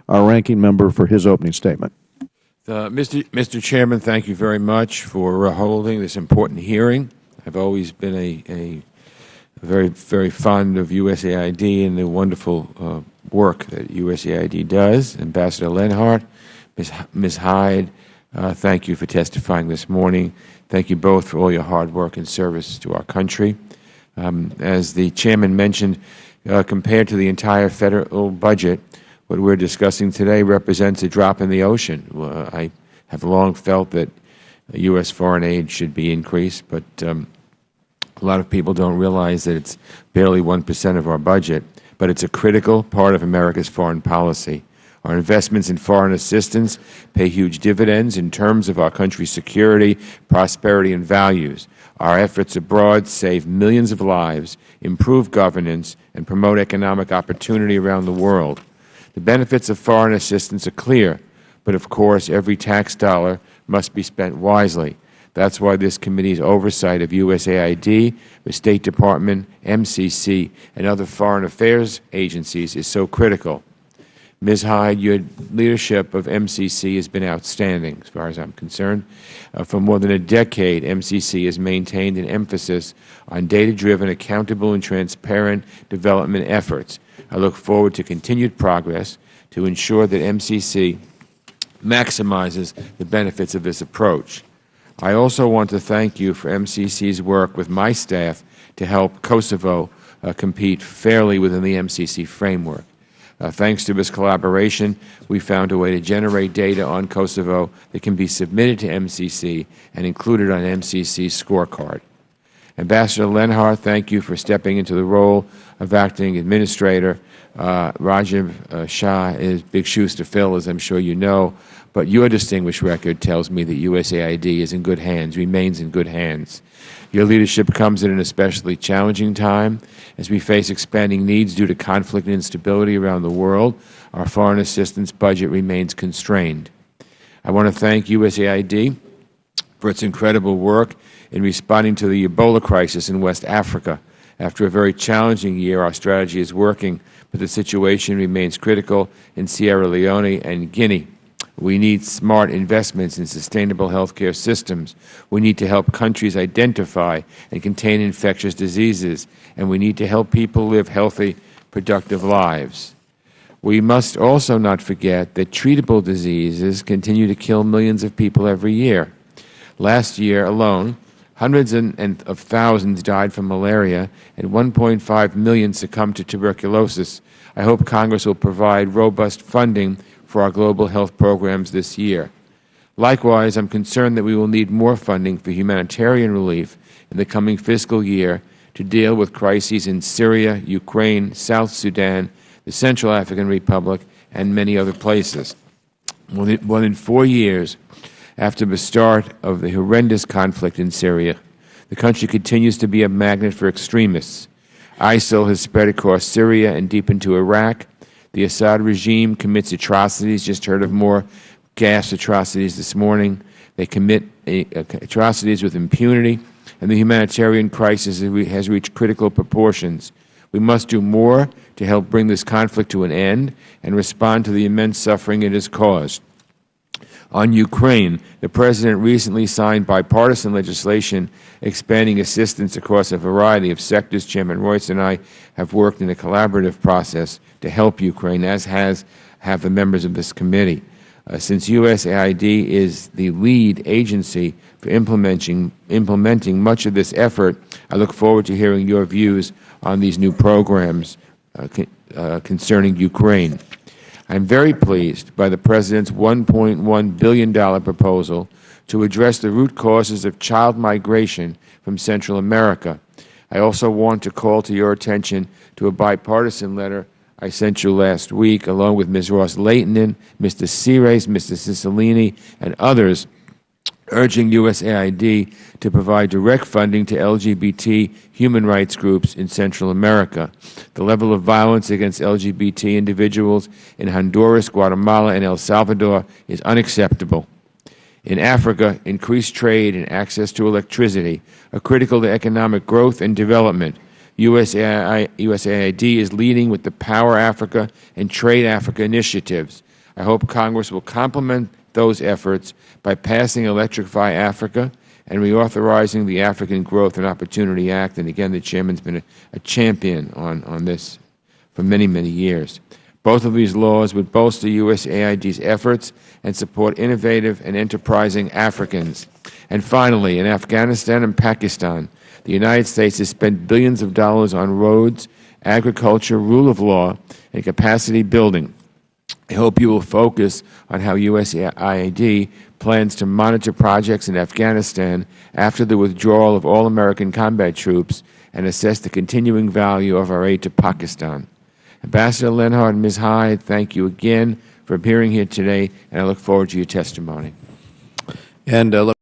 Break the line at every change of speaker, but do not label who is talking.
our ranking member for his opening statement.
Mr. Chairman, thank you very much for holding this important hearing. I've always been a very fond of USAID and the wonderful work that USAID does. Ambassador Lenhart, Ms. Hyde, thank you for testifying this morning. Thank you both for all your hard work and service to our country. As the Chairman mentioned, compared to the entire Federal budget, what we're discussing today represents a drop in the ocean. I have long felt that U.S. foreign aid should be increased, but a lot of people don't realize that it's barely 1% of our budget, but it's a critical part of America's foreign policy. Our investments in foreign assistance pay huge dividends in terms of our country's security, prosperity, and values. Our efforts abroad save millions of lives, improve governance, and promote economic opportunity around the world. The benefits of foreign assistance are clear, but of course every tax dollar must be spent wisely. That's why this committee's oversight of USAID, the State Department, MCC, and other foreign affairs agencies is so critical. Ms. Hyde, your leadership of MCC has been outstanding, as far as I'm concerned. For more than a decade, MCC has maintained an emphasis on data-driven, accountable, and transparent development efforts. I look forward to continued progress to ensure that MCC maximizes the benefits of this approach. I also want to thank you for MCC's work with my staff to help Kosovo compete fairly within the MCC framework. Thanks to this collaboration, we found a way to generate data on Kosovo that can be submitted to MCC and included on MCC's scorecard. Ambassador Lenhart, thank you for stepping into the role of acting administrator. Rajiv Shah is big shoes to fill, as I'm sure you know, but your distinguished record tells me that USAID is in good hands, remains in good hands. Your leadership comes at an especially challenging time as we face expanding needs due to conflict and instability around the world. Our foreign assistance budget remains constrained. I want to thank USAID for its incredible work in responding to the Ebola crisis in West Africa. After a very challenging year, our strategy is working, but the situation remains critical in Sierra Leone and Guinea. We need smart investments in sustainable healthcare systems. We need to help countries identify and contain infectious diseases, and we need to help people live healthy, productive lives. We must also not forget that treatable diseases continue to kill millions of people every year. Last year alone, hundreds of thousands died from malaria, and 1.5 million succumbed to tuberculosis. I hope Congress will provide robust funding for our global health programs this year. Likewise, I'm concerned that we will need more funding for humanitarian relief in the coming fiscal year to deal with crises in Syria, Ukraine, South Sudan, the Central African Republic, and many other places. More than 4 years after the start of the horrendous conflict in Syria, the country continues to be a magnet for extremists. ISIL has spread across Syria and deep into Iraq. The Assad regime commits atrocities. Just heard of more gas atrocities this morning. They commit atrocities with impunity, and the humanitarian crisis has reached critical proportions. We must do more to help bring this conflict to an end and respond to the immense suffering it has caused. On Ukraine, the President recently signed bipartisan legislation expanding assistance across a variety of sectors. Chairman Royce and I have worked in a collaborative process to help Ukraine, as have the members of this committee. Since USAID is the lead agency for implementing much of this effort, I look forward to hearing your views on these new programs concerning Ukraine. I am very pleased by the President's $1.1 billion proposal to address the root causes of child migration from Central America. I also want to call to your attention to a bipartisan letter I sent you last week, along with Ms. Ross-Leighton, Mr. Cires, Mr. Cicilline, and others, urging USAID to provide direct funding to LGBT human rights groups in Central America. The level of violence against LGBT individuals in Honduras, Guatemala, and El Salvador is unacceptable. In Africa, increased trade and access to electricity are critical to economic growth and development. USAID is leading with the Power Africa and Trade Africa initiatives. I hope Congress will complement those efforts by passing Electrify Africa and reauthorizing the African Growth and Opportunity Act. And again, the Chairman's been a champion on this for many, many years. Both of these laws would bolster USAID's efforts and support innovative and enterprising Africans. And finally, in Afghanistan and Pakistan, the United States has spent billions of dollars on roads, agriculture, rule of law, and capacity building. I hope you will focus on how USAID plans to monitor projects in Afghanistan after the withdrawal of all American combat troops and assess the continuing value of our aid to Pakistan. Ambassador Lenhart and Ms. Hyde, thank you again for appearing here today, and I look forward to your testimony.
And